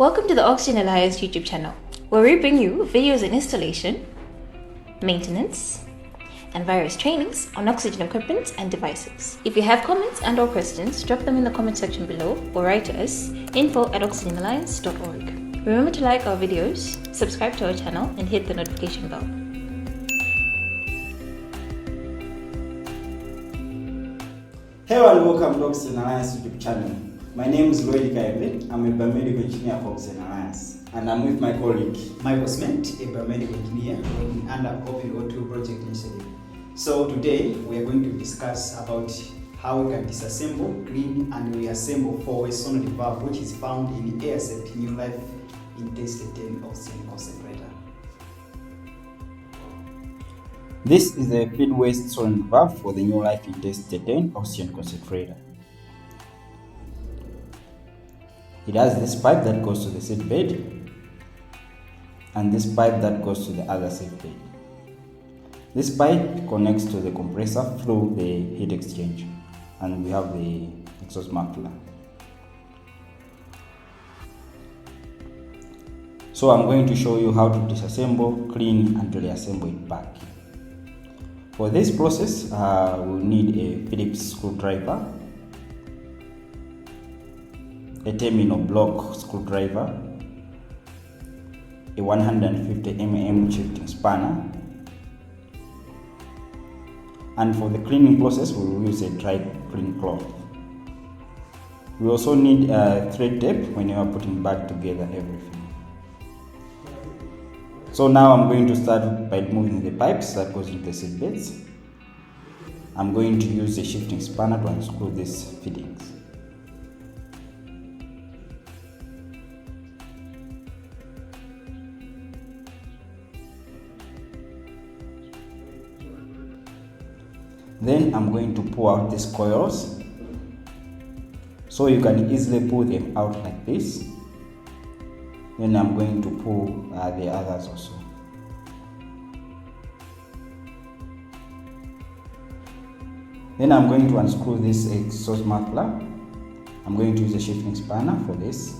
Welcome to the Oxygen Alliance YouTube channel, where we bring you videos on installation, maintenance, and various trainings on oxygen equipment and devices. If you have comments and or questions, drop them in the comment section below or write to us info@oxygenalliance.org. Remember to like our videos, subscribe to our channel, and hit the notification bell. Hello and welcome to Oxygen Alliance YouTube channel. My name is Lloyd Kaembe. I'm a biomedical engineer for Oxygen Alliance, and I'm with my colleague Michael Smith, a biomedical engineer working under Open O2 project initiative. So today we are going to discuss about how we can disassemble, clean, and reassemble for a solenoid valve which is found in the Airsep Newlife in tested 10 oxygen concentrator. This is a feed waste solenoid valve for the Newlife in tested 10 oxygen concentrator. It has this pipe that goes to the seed bed and this pipe that goes to the other seed bed. This pipe connects to the compressor through the heat exchanger, and we have the exhaust muffler. So I'm going to show you how to disassemble, clean, and reassemble it back. For this process, we'll need a Phillips screwdriver, a terminal block screwdriver, a 150 mm shifting spanner, and for the cleaning process we will use a dry clean cloth. We also need thread tape when you are putting back together everything. So now I'm going to start by removing the pipes that goes into the seed beds. I'm going to use a shifting spanner to unscrew these fittings. Then I'm going to pull out these coils, so you can easily pull them out like this. Then I'm going to pull the others also. Then I'm going to unscrew this exhaust muffler. I'm going to use a shifting spanner for this.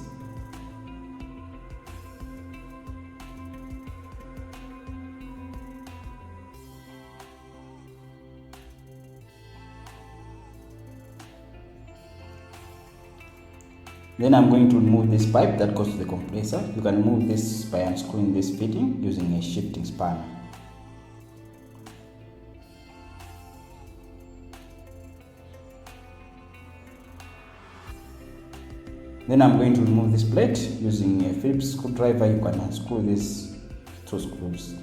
Then I'm going to remove this pipe that goes to the compressor. You can remove this by unscrewing this fitting using a shifting spanner. Then I'm going to remove this plate using a Phillips screwdriver. You can unscrew these two screws.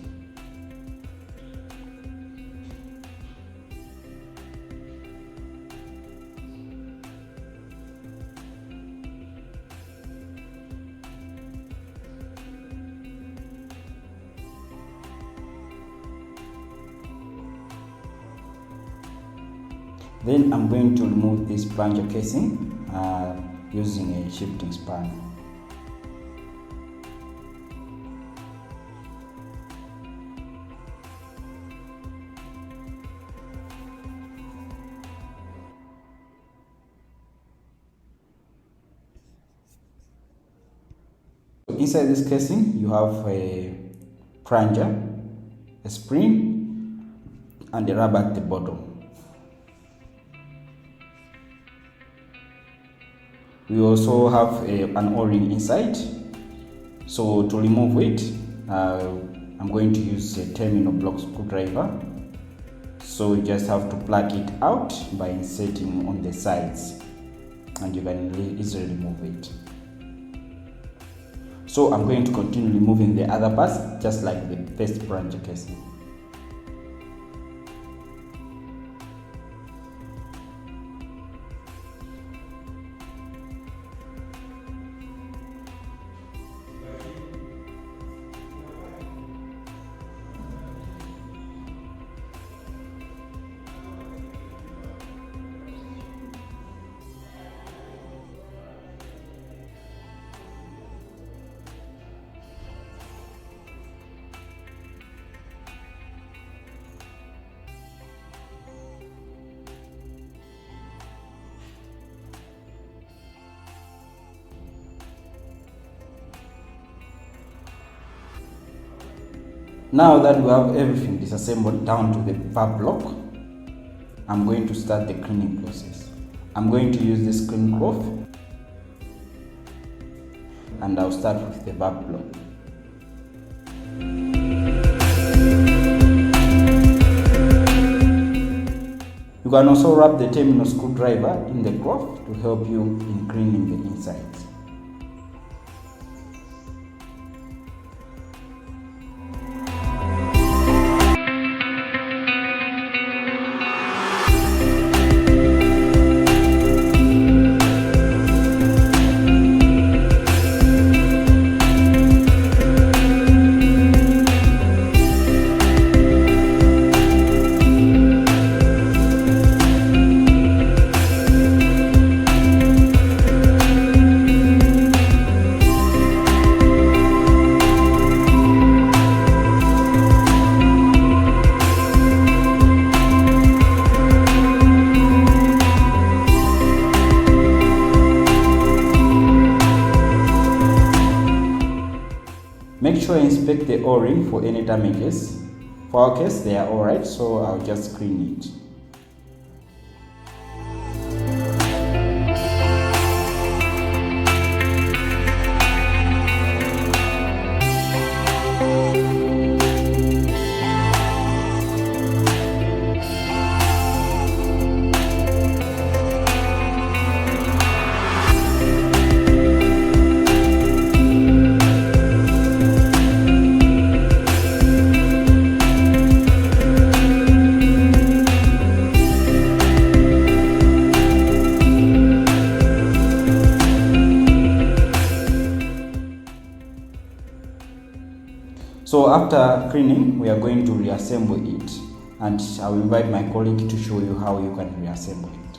Then I'm going to remove this plunger casing using a shifting spanner. Inside this casing you have a plunger, a spring, and a rubber at the bottom. We also have an O-ring inside, so to remove it, I'm going to use a terminal block screwdriver. So you just have to plug it out by inserting on the sides, and you can easily remove it. So I'm going to continue removing the other parts just like the first plunger casing. Now that we have everything disassembled down to the valve block, I'm going to start the cleaning process. I'm going to use this clean cloth and I'll start with the valve block. You can also wrap the terminal screwdriver in the cloth to help you in cleaning the insides. Make sure you inspect the O-ring for any damages. For our case, they are alright, so I'll just clean it. So after cleaning, we are going to reassemble it, and I will invite my colleague to show you how you can reassemble it.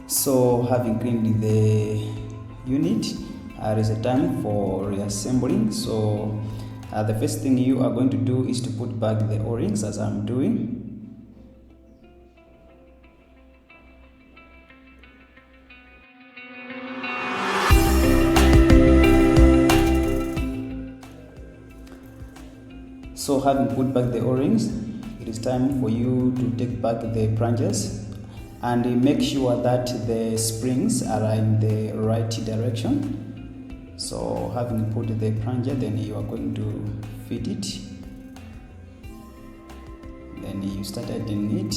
So having cleaned the unit, there is a time for reassembling. So the first thing you are going to do is to put back the O-rings as I'm doing. So having put back the O-rings, it is time for you to take back the plungers and make sure that the springs are in the right direction. So having put the plunger, then you are going to fit it. Then you start tightening it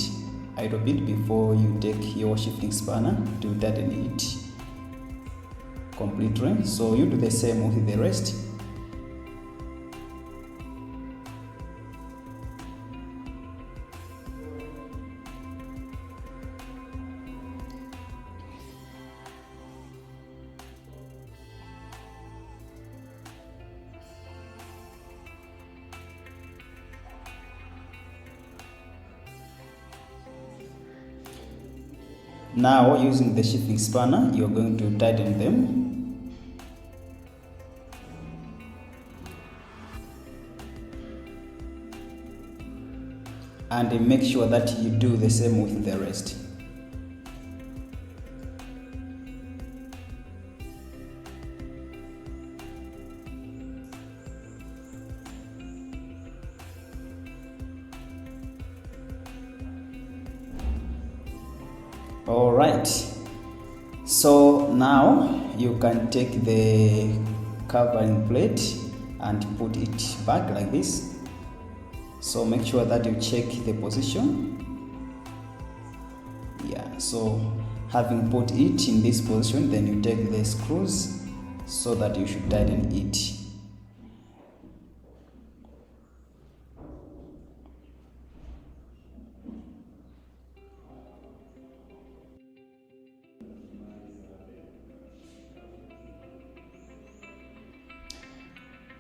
a little bit before you take your shifting spanner to tighten it completely. So you do the same with the rest. Now, using the shifting spanner, you're going to tighten them. And make sure that you do the same with the rest. All right, so now you can take the covering plate and put it back like this. So make sure that you check the position. Yeah, so having put it in this position, then you take the screws so that you should tighten it.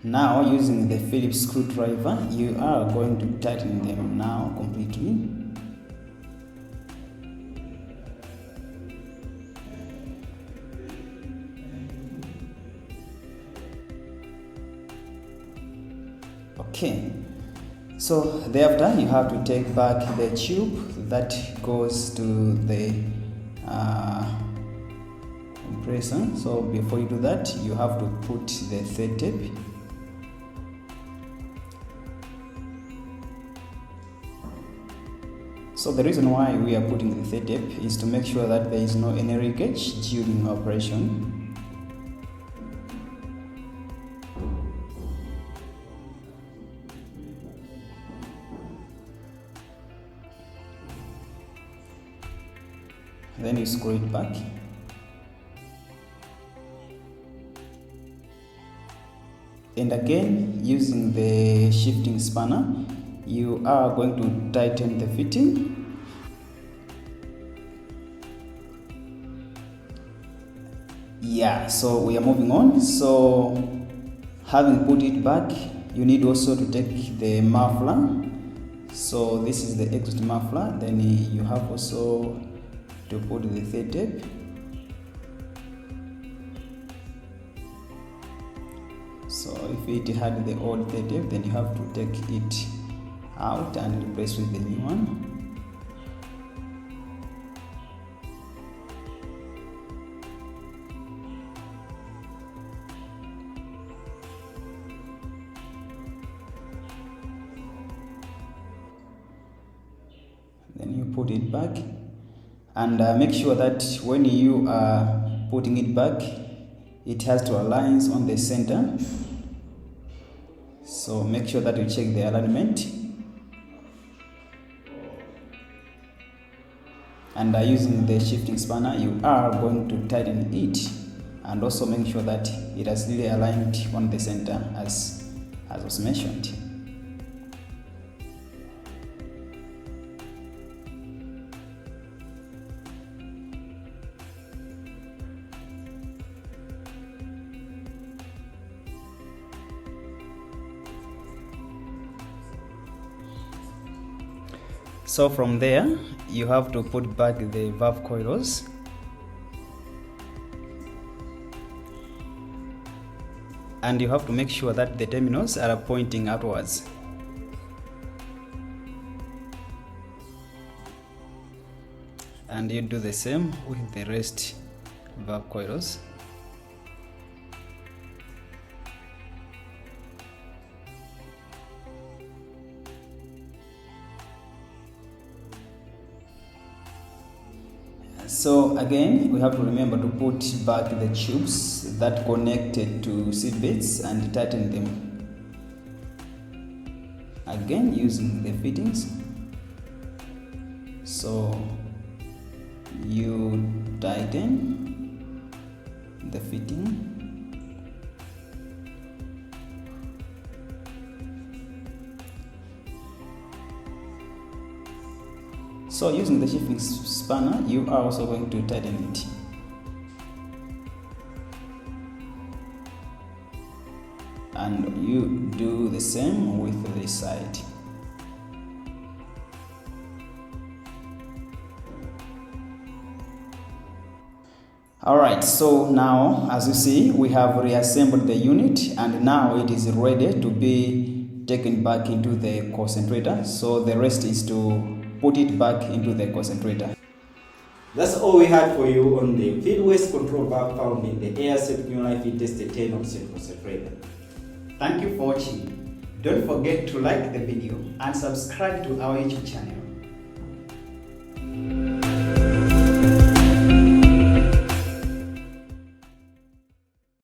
Now, using the Phillips screwdriver, you are going to tighten them now completely. Okay, so thereafter you have to take back the tube that goes to the compressor. So before you do that, you have to put the third tape. So the reason why we are putting the third tape is to make sure that there is no any leakage during operation. Then you screw it back. And again, using the shifting spanner, you are going to tighten the fitting. Yeah, so we are moving on. So having put it back, you need also to take the muffler. So this is the exit muffler. Then you have also to put the third tape. So if it had the old third tape, then you have to take it out and replace with the new one. Then you put it back. And make sure that when you are putting it back, it has to align on the center. So make sure that you check the alignment. And using the shifting spanner, you are going to tighten it and also make sure that it has really aligned on the center as was mentioned. So from there, you have to put back the valve coils. And you have to make sure that the terminals are pointing outwards. And you do the same with the rest valve coils. So again, we have to remember to put back the tubes that connected to seat belts and tighten them. Again, using the fittings. So you tighten the fitting. So using the shifting spanner, you are also going to tighten it. And you do the same with this side. Alright, so now as you see, we have reassembled the unit and now it is ready to be taken back into the concentrator. So the rest is to put it back into the concentrator. That's all we had for you on the feed waste control valve found in the Airsep Newlife Feed Tested 10% concentrator. Thank you for watching. Don't forget to like the video and subscribe to our YouTube channel.